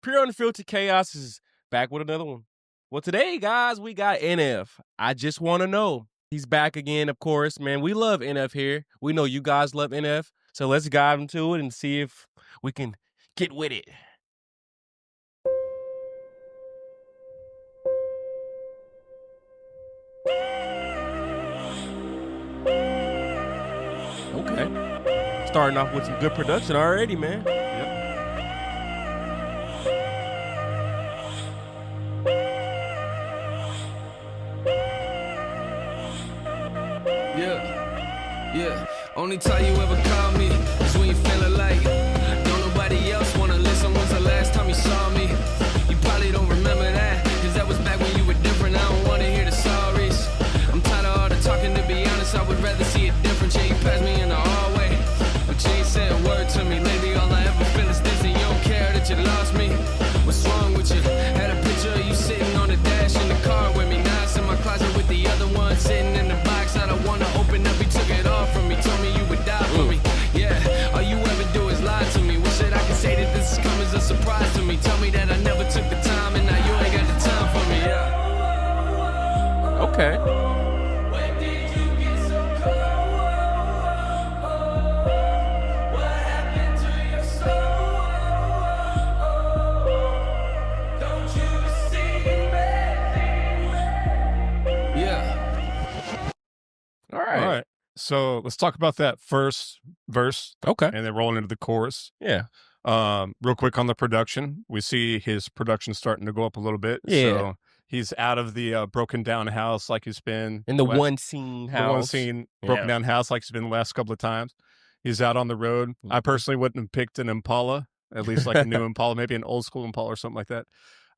Pure Unfiltered Chaos is back with another one. Well, today, guys, we got NF. I just want to know. He's back again, of course, man. We love NF here. We know you guys love NF. So let's dive into it and see if we can get with it. Okay. Starting off with some good production already, man. Yeah, only time you ever call me is when you feeling like don't nobody else wanna listen. When's the last time you saw me? You probably don't remember that, cause that was back when you were different. I don't wanna hear the sorries. I'm tired of all the talking, to be honest. I would rather see it different. Yeah, you passed me in the hallway, but you ain't said a word to me. Lately all I ever feel is this, and you don't care that you lost me. What's wrong with you? Had a picture of you sitting on the dash in the car with me. Now it's in my closet with the other one sitting in the box. I don't wanna open up, he took it off from me. Told me you would die for me. Yeah, all you ever do is lie to me. Wish that I could say that this has come as a surprise to me. Tell me that I never took the time, and now you ain't got the time for me. Yeah. Okay. When did you get so cold? What happened to your soul? Don't you see me? Yeah. All right. All right. So let's talk about that first verse Okay. and then rolling into the chorus. Yeah. Real quick on the production. We see his production starting to go up a little bit. Yeah. So he's out of the broken down house like he's been. In the la- one scene house. The one scene broken down house like he's been the last couple of times. He's out on the road. I personally wouldn't have picked an Impala, at least like a new Impala, maybe an old school Impala or something like that.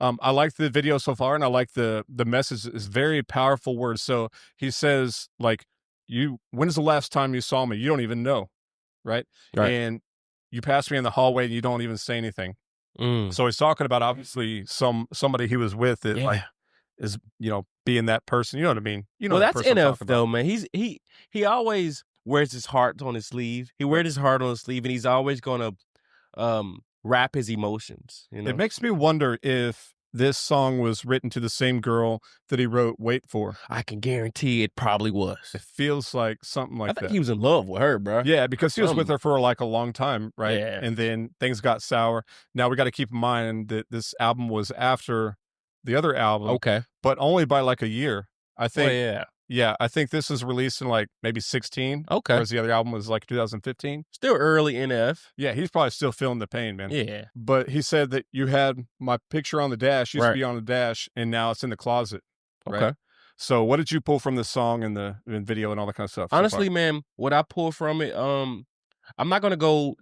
I like the video so far, and I like the message. Is very powerful words. So he says, like, when is the last time you saw me? You don't even know, right? And you pass me in the hallway and you don't even say anything. So he's talking about obviously somebody he was with that like is being that person. You know what I mean? You know. Well, that that's person I'm enough talking though, about. man. He always wears his heart on his sleeve. He wears his heart on his sleeve, and he's always gonna wrap his emotions. You know, It makes me wonder if this song was written to the same girl that he wrote "Wait For." I can guarantee it probably was. It feels like something like I think that. he was in love with her, bro. Yeah, because he was with her for like a long time, right? Yeah. And then things got sour. Now we got to keep in mind that this album was after the other album, Okay. but only by like a year. I think. Well, Yeah, I think this was released in like maybe 16. Okay. Whereas the other album was like 2015. Still early NF. Yeah, he's probably still feeling the pain, man. Yeah. But he said that you had my picture on the dash, used to Right. be on the dash, and now it's in the closet. Okay. Right? So what did you pull from this song and the video and all that kind of stuff? so far? Honestly, man, what I pull from it, I'm not gonna go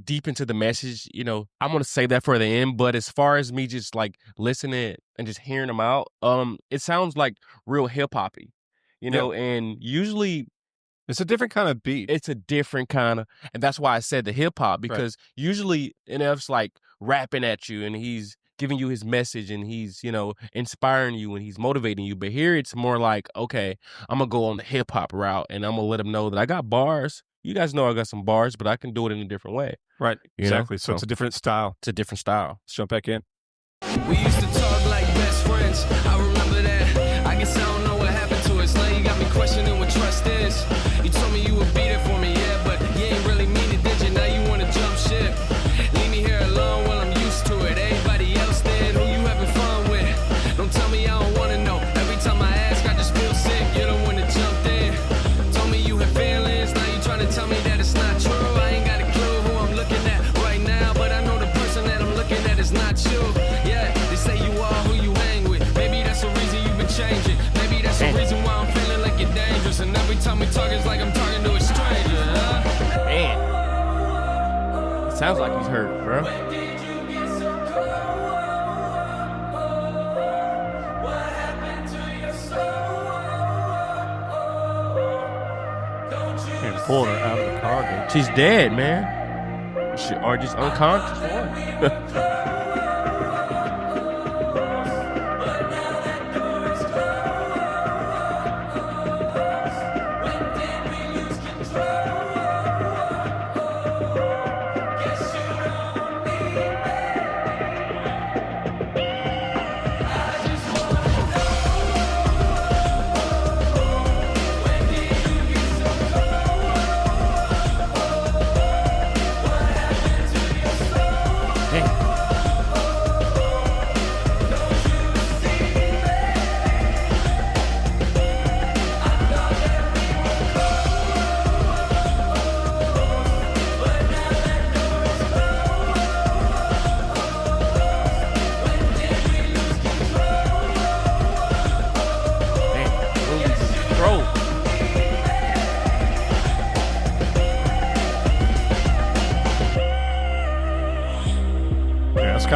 deep into the message. I'm gonna save that for the end. But as far as me just like listening and just hearing them out, it sounds like real hip hoppy, and usually it's a different kind of beat. it's a different kind of, and that's why I said the hip hop, because usually NF's like rapping at you and he's giving you his message and he's, inspiring you and he's motivating you. But here it's more like, okay, I'm gonna go on the hip hop route and I'm gonna let him know that I got bars. You guys know I got some bars, but I can do it in a different way. Right, You know? exactly. So it's a different style. It's a different style. Let's jump back in. We used to talk like best friends. I remember that. I guess I don't know what happened to us. Now you got me questioning what trust is. You told me you would be there for me, yeah, but you ain't really mean it, did you? Now you wanna jump ship. Leave me here alone while I'm used to it. Everybody else dead, who you having fun with? Don't tell me I don't wanna know. Every time I ask, I just feel sick. You're the one that jumped in. Told me you had feelings. Now you trying to tell me that it's not true. I ain't got a clue who I'm looking at right now, but I know the person that I'm looking at is not you. Yeah, they say you are who you hang with. Maybe that's the reason you've been changing. Maybe that's the reason why I'm feeling like you're dangerous. And every time we talk, it's like I'm talking to a stranger. Man, it sounds like he's hurt, bro. When did you get so cold? What happened to your soul? Don't you And pulling her out of the car, dude. She's dead, man. Or just unconscious.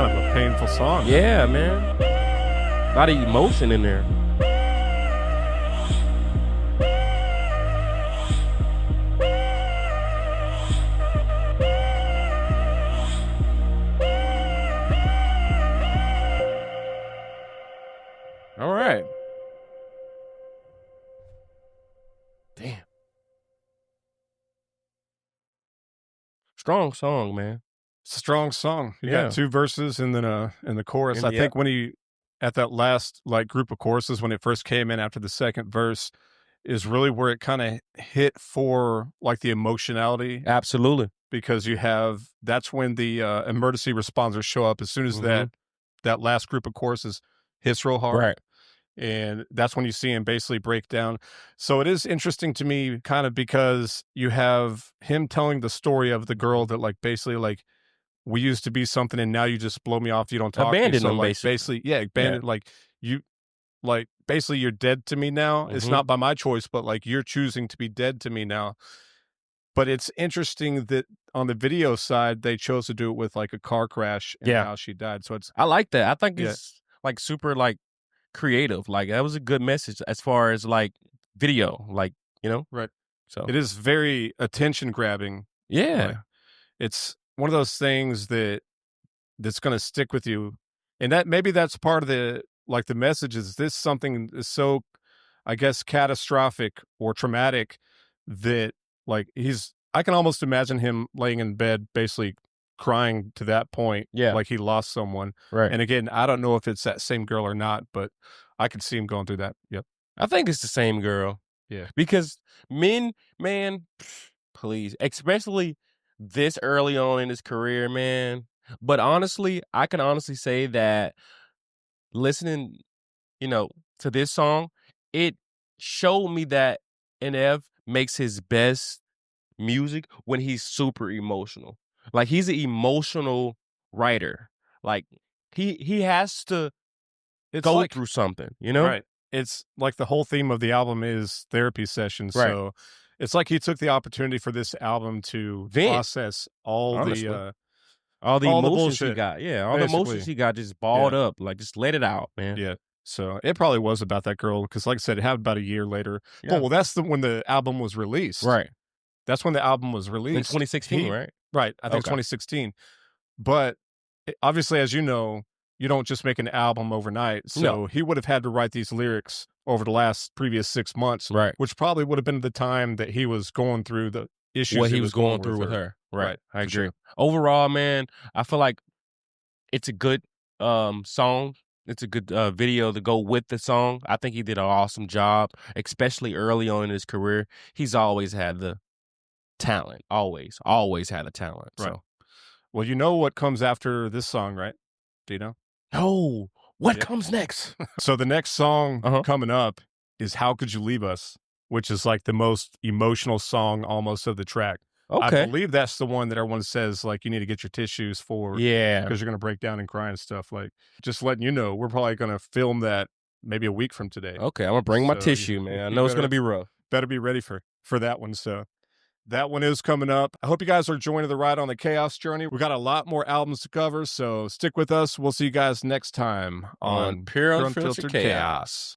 kind of a painful song. Yeah, man. A lot of emotion in there. All right. Damn. Strong song, man. It's a strong song. You Yeah. got 2 verses and then in the chorus. And I yeah. think when he at that last like group of choruses when it first came in after the second verse is really where it kind of hit for like the emotionality Absolutely. because you have that's when the emergency responders show up as soon as that last group of choruses hits real hard. Right. And that's when you see him basically break down. So it is interesting to me kind of because you have him telling the story of the girl that like basically like we used to be something and now you just blow me off, you don't talk to me. Abandon So them, like basically. yeah, abandon like you like basically you're dead to me now. It's not by my choice, but like you're choosing to be dead to me now. But it's interesting that on the video side, they chose to do it with like a car crash and how she died. So it's I like that. I think Yeah. it's like super like creative. Like that was a good message as far as like video, like, you know? right. So It is very attention grabbing. yeah. Like, it's one of those things that's going to stick with you. And that maybe that's part of the like the message is this something is so I guess catastrophic or traumatic that like I can almost imagine him laying in bed basically crying to that point Yeah. like he lost someone. Right. And again, I don't know if it's that same girl or not, but I could see him going through that. Yep. I think it's the same girl. Yeah. Because men, man, please, especially this early on in his career, man. But honestly, I can honestly say that listening, you know, to this song, it showed me that NF makes his best music when he's super emotional. Like he's an emotional writer. Like he has to It's go like through something, you know? Right. It's like the whole theme of the album is therapy sessions. Right. So it's like he took the opportunity for this album to Vent, process all honestly. the All the all the emotions he bullshit, got. Yeah, all the emotions basically. he got just balled Yeah. up. Like just let it out, man. Yeah. So it probably was about that girl because, like I said, it happened about a year later. Yeah. Well, that's when the album was released. Right. That's when the album was In released. 2016, right? Right. I think it's Okay. 2016. But obviously, as you know, you don't just make an album overnight. So No. he would have had to write these lyrics over the last previous 6 months, Right. which probably would have been the time that he was going through the issues What he was going through with her. Right. I for agree. sure. Overall, man, I feel like it's a good song. It's a good video to go with the song. I think he did an awesome job, especially early on in his career. He's always had the talent. Always had a talent. Right. So, Well, you know what comes after this song, right? Do you know? oh, what Yeah. comes next? So the next song Uh-huh. coming up is How Could You Leave Us, which is like the most emotional song almost of the track. I Okay. believe that's the one that everyone says like you need to get your tissues for Yeah. because you're going to break down and cry and stuff. Like just letting you know, we're probably going to film that maybe a week from today. Okay, I'm gonna bring my So tissue, man. I you know it's gonna better- be rough. Better be ready for that one. So that one is coming up. I hope you guys are joining the ride on the chaos journey. We got a lot more albums to cover, so stick with us. We'll see you guys next time on Pure Unfiltered Chaos.